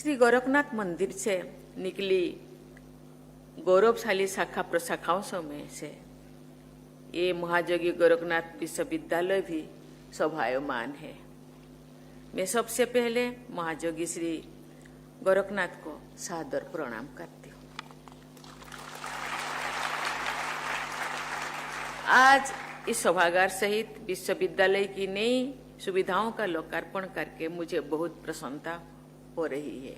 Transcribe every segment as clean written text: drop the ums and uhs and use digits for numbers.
श्री गोरखनाथ मंदिर से निकली गौरवशाली शाखा प्रशाखाओं में से ये महायोगी गोरखनाथ विश्वविद्यालय भी शोभायमान है। मैं सबसे पहले महायोगी श्री गोरखनाथ को सादर प्रणाम करती हूँ। आज इस सभागार सहित विश्वविद्यालय की नई सुविधाओं का लोकार्पण करके मुझे बहुत प्रसन्नता हो रही है।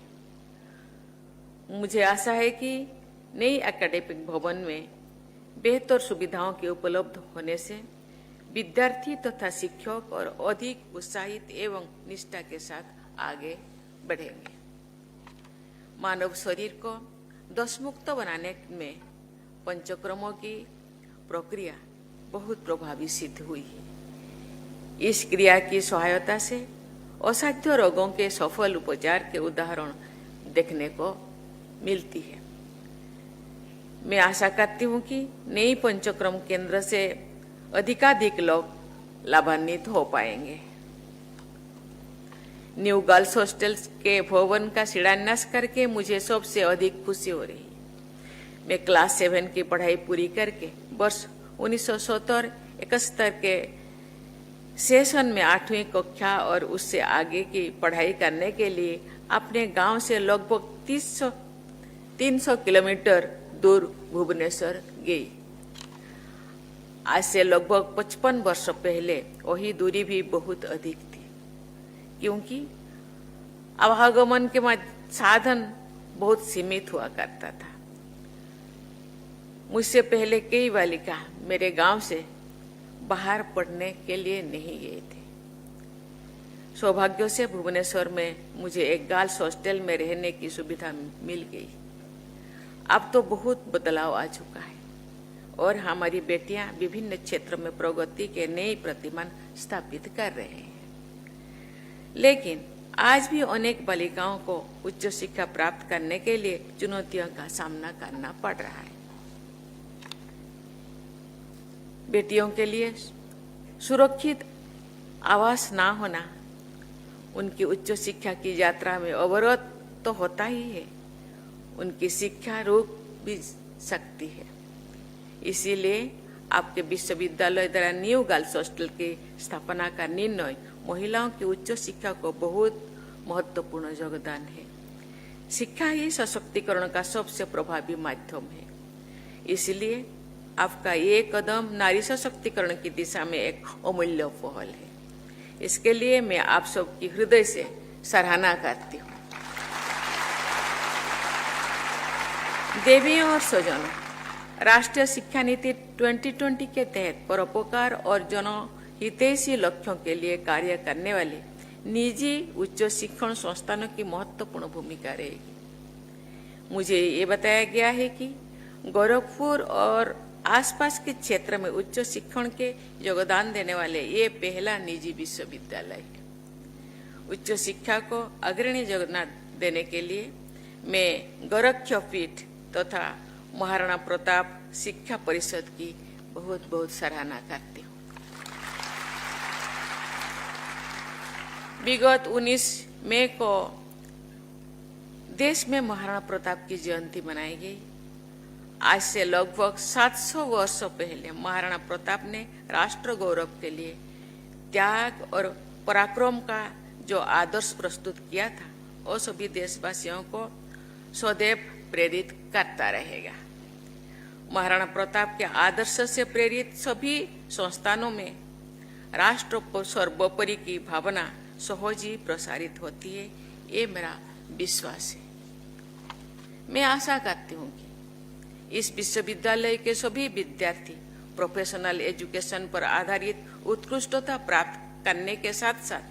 मुझे आशा है कि नई एकेडमिक भवन में बेहतर सुविधाओं के उपलब्ध होने से विद्यार्थी तथा शिक्षक और अधिक उत्साहित एवं निष्ठा के साथ आगे बढ़ेंगे। मानव शरीर को दोषमुक्त बनाने में पंचकर्मों की प्रक्रिया बहुत प्रभावी सिद्ध हुई है। इस क्रिया की सहायता से असाध्य रोगों के सफल उपचार के उदाहरण देखने को मिलती है। मैं आशा करती हूँ कि नई पंचक्रम केंद्र से अधिकाधिक लोग लाभान्वित हो पाएंगे। न्यू गर्ल्स हॉस्टल के भवन का शिलान्यास करके मुझे सबसे अधिक खुशी हो रही है। मैं क्लास 7 की पढ़ाई पूरी करके वर्ष 1970-71 के सेशन में 8वीं कक्षा और उससे आगे की पढ़ाई करने के लिए अपने गांव से लगभग 300 किलोमीटर दूर भुवनेश्वर गई। आज से लगभग 55 वर्ष पहले वही दूरी भी बहुत अधिक थी, क्योंकि आवागमन के साधन बहुत सीमित हुआ करता था। मुझसे पहले कई बालिका मेरे गांव से बाहर पढ़ने के लिए नहीं गए थे। सौभाग्य से भुवनेश्वर में मुझे एक गर्ल्स हॉस्टल में रहने की सुविधा मिल गई। अब तो बहुत बदलाव आ चुका है और हमारी बेटियां विभिन्न क्षेत्रों में प्रगति के नए प्रतिमान स्थापित कर रहे हैं। लेकिन आज भी अनेक बालिकाओं को उच्च शिक्षा प्राप्त करने के लिए चुनौतियों का सामना करना पड़ रहा है। बेटियों के लिए सुरक्षित आवास ना होना उनकी उच्च शिक्षा की यात्रा में अवरोध तो होता ही है, उनकी शिक्षा रुक भी सकती है। इसीलिए आपके विश्वविद्यालय द्वारा न्यू गर्ल्स हॉस्टल की स्थापना का निर्णय महिलाओं की उच्च शिक्षा को बहुत महत्वपूर्ण योगदान है। शिक्षा ही सशक्तिकरण का सबसे प्रभावी माध्यम है। इसलिए आपका ये कदम नारी सशक्तिकरण की दिशा में एक अमूल्य पहल है। इसके लिए मैं आप सबकी हृदय से सराहना करती हूँ। देवियों और स्वजनों, राष्ट्रीय शिक्षा नीति 2020 के तहत परोपकार और जनहितैषी लक्ष्यों के लिए कार्य करने वाले निजी उच्च शिक्षण संस्थानों की महत्वपूर्ण भूमिका रहेगी। मुझे ये बताया गया है कि गोरखपुर और आसपास के क्षेत्र में उच्च शिक्षण के योगदान देने वाले ये पहला निजी विश्वविद्यालय है। उच्च शिक्षा को अग्रणी योगदान देने के लिए मैं गोरक्षपीठ तथा महाराणा प्रताप शिक्षा परिषद की बहुत बहुत सराहना करती हूँ। विगत 19 मई को देश में महाराणा प्रताप की जयंती मनाई गई। आज से लगभग 700 वर्षों पहले महाराणा प्रताप ने राष्ट्र गौरव के लिए त्याग और पराक्रम का जो आदर्श प्रस्तुत किया था, वो सभी देशवासियों को सदैव प्रेरित करता रहेगा। महाराणा प्रताप के आदर्श से प्रेरित सभी संस्थानों में राष्ट्र को सर्वोपरि की भावना सहज ही प्रसारित होती है, ये मेरा विश्वास है। मैं आशा करती हूँ कि इस विश्वविद्यालय के सभी विद्यार्थी प्रोफेशनल एजुकेशन पर आधारित उत्कृष्टता प्राप्त करने के साथ साथ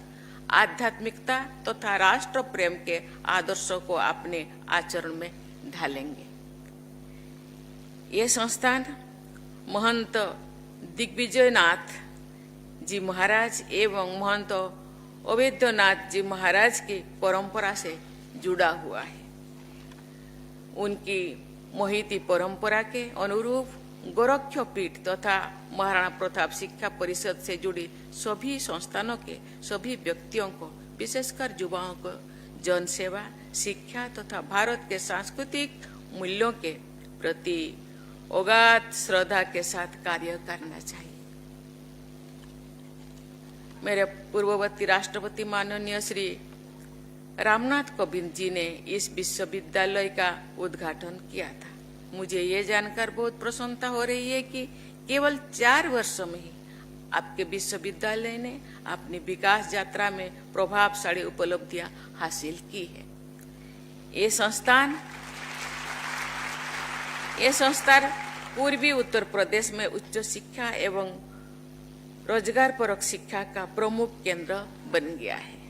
आध्यात्मिकता तथा राष्ट्र प्रेम के आदर्शों को अपने आचरण में ढालेंगे। ये संस्थान महंत दिग्विजयनाथ जी महाराज एवं महंत अवैधनाथ जी महाराज की परंपरा से जुड़ा हुआ है। उनकी मोहिती परंपरा के अनुरूप गोरक्षपीठ तथा महाराणा प्रताप शिक्षा परिषद से जुड़ी सभी संस्थानों के सभी व्यक्तियों को, विशेषकर युवाओं को जन सेवा, शिक्षा तथा भारत के सांस्कृतिक मूल्यों के प्रति अगाध श्रद्धा के साथ कार्य करना चाहिए। मेरे पूर्ववर्ती राष्ट्रपति माननीय श्री रामनाथ कोविंद जी ने इस विश्वविद्यालय का उद्घाटन किया था। मुझे ये जानकर बहुत प्रसन्नता हो रही है कि केवल 4 वर्षों में ही आपके विश्वविद्यालय ने अपनी विकास यात्रा में प्रभावशाली उपलब्धियां हासिल की है। ये संस्थान पूर्वी उत्तर प्रदेश में उच्च शिक्षा एवं रोजगारपरक शिक्षा का प्रमुख केंद्र बन गया है।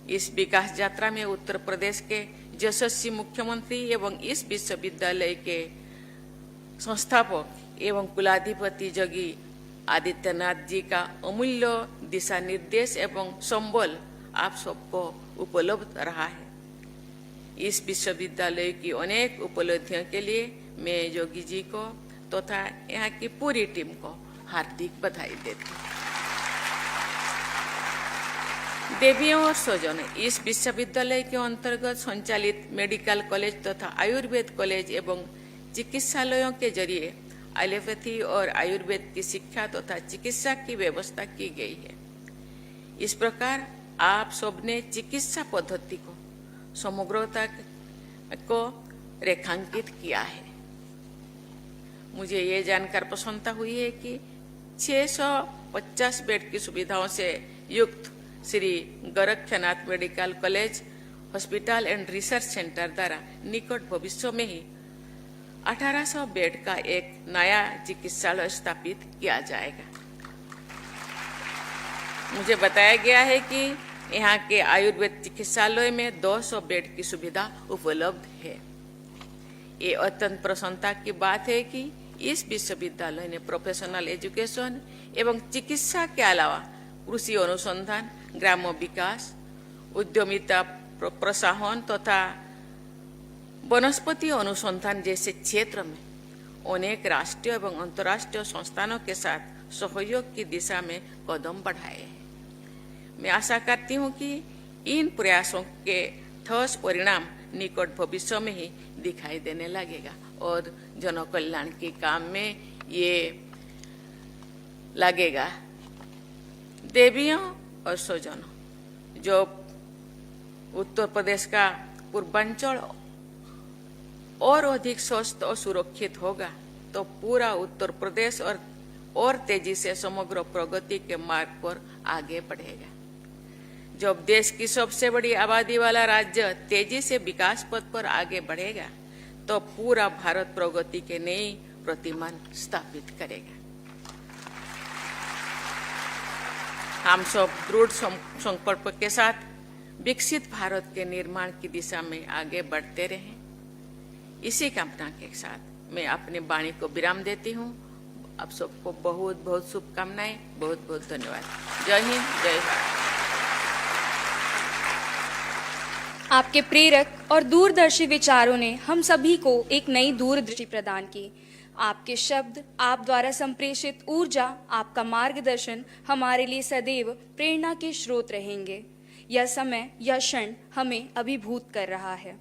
इस विकास यात्रा में उत्तर प्रदेश के यशस्वी मुख्यमंत्री एवं इस विश्वविद्यालय के संस्थापक एवं कुलाधिपति योगी आदित्यनाथ जी का अमूल्य दिशा निर्देश एवं संबल आप सबको उपलब्ध रहा है। इस विश्वविद्यालय की अनेक उपलब्धियों के लिए मैं योगी जी को तथा यहाँ की पूरी टीम को हार्दिक बधाई देती हूँ। देवियों और स्वजनों, इस विश्वविद्यालय के अंतर्गत संचालित मेडिकल कॉलेज तथा आयुर्वेद कॉलेज एवं चिकित्सालयों के जरिए एलोपैथी और आयुर्वेद की शिक्षा तथा चिकित्सा की व्यवस्था की गई है। इस प्रकार आप सबने चिकित्सा पद्धति को समग्रता को रेखांकित किया है। मुझे ये जानकर प्रसन्नता हुई है कि 650 बेड की सुविधाओं से युक्त Shri Gorakshnath medical college hospital and research centre द्वारा निकट भविष्य में ही 1800 बेड का एक नया चिकित्सालय स्थापित किया जाएगा। मुझे बताया गया है कि यहाँ के आयुर्वेद चिकित्सालय में 200 बेड की सुविधा उपलब्ध है। ये अत्यंत प्रसन्नता की बात है कि इस विश्वविद्यालय ने प्रोफेशनल एजुकेशन एवं चिकित्सा के अलावा कृषि अनुसंधान, ग्राम्य विकास, उद्यमिता प्रोत्साहन तथा वनस्पति अनुसंधान जैसे क्षेत्र में अनेक राष्ट्रीय एवं अंतर्राष्ट्रीय संस्थानों के साथ सहयोग की दिशा में कदम बढ़ाए हैं। मैं आशा करती हूँ कि इन प्रयासों के ठोस परिणाम निकट भविष्य में ही दिखाई देने लगेगा और जन कल्याण के काम में ये लगेगा। देवियों और स्वजनों, जो उत्तर प्रदेश का पूर्वांचल और अधिक स्वस्थ और सुरक्षित होगा तो पूरा उत्तर प्रदेश और तेजी से समग्र प्रगति के मार्ग पर आगे बढ़ेगा। जब देश की सबसे बड़ी आबादी वाला राज्य तेजी से विकास पथ पर आगे बढ़ेगा तो पूरा भारत प्रगति के नई प्रतिमान स्थापित करेगा। हम सब दृढ़ संकल्प के साथ विकसित भारत के निर्माण की दिशा में आगे बढ़ते रहें। इसी कामना के साथ मैं अपनी वाणी को विराम देती हूँ। आप सबको बहुत बहुत शुभकामनाएं, बहुत बहुत धन्यवाद। जय हिंद, जय भारत। आपके प्रेरक और दूरदर्शी विचारों ने हम सभी को एक नई दूरदृष्टि प्रदान की। आपके शब्द, आप द्वारा संप्रेषित ऊर्जा, आपका मार्गदर्शन हमारे लिए सदैव प्रेरणा के स्रोत रहेंगे। यह समय, यह क्षण हमें अभिभूत कर रहा है।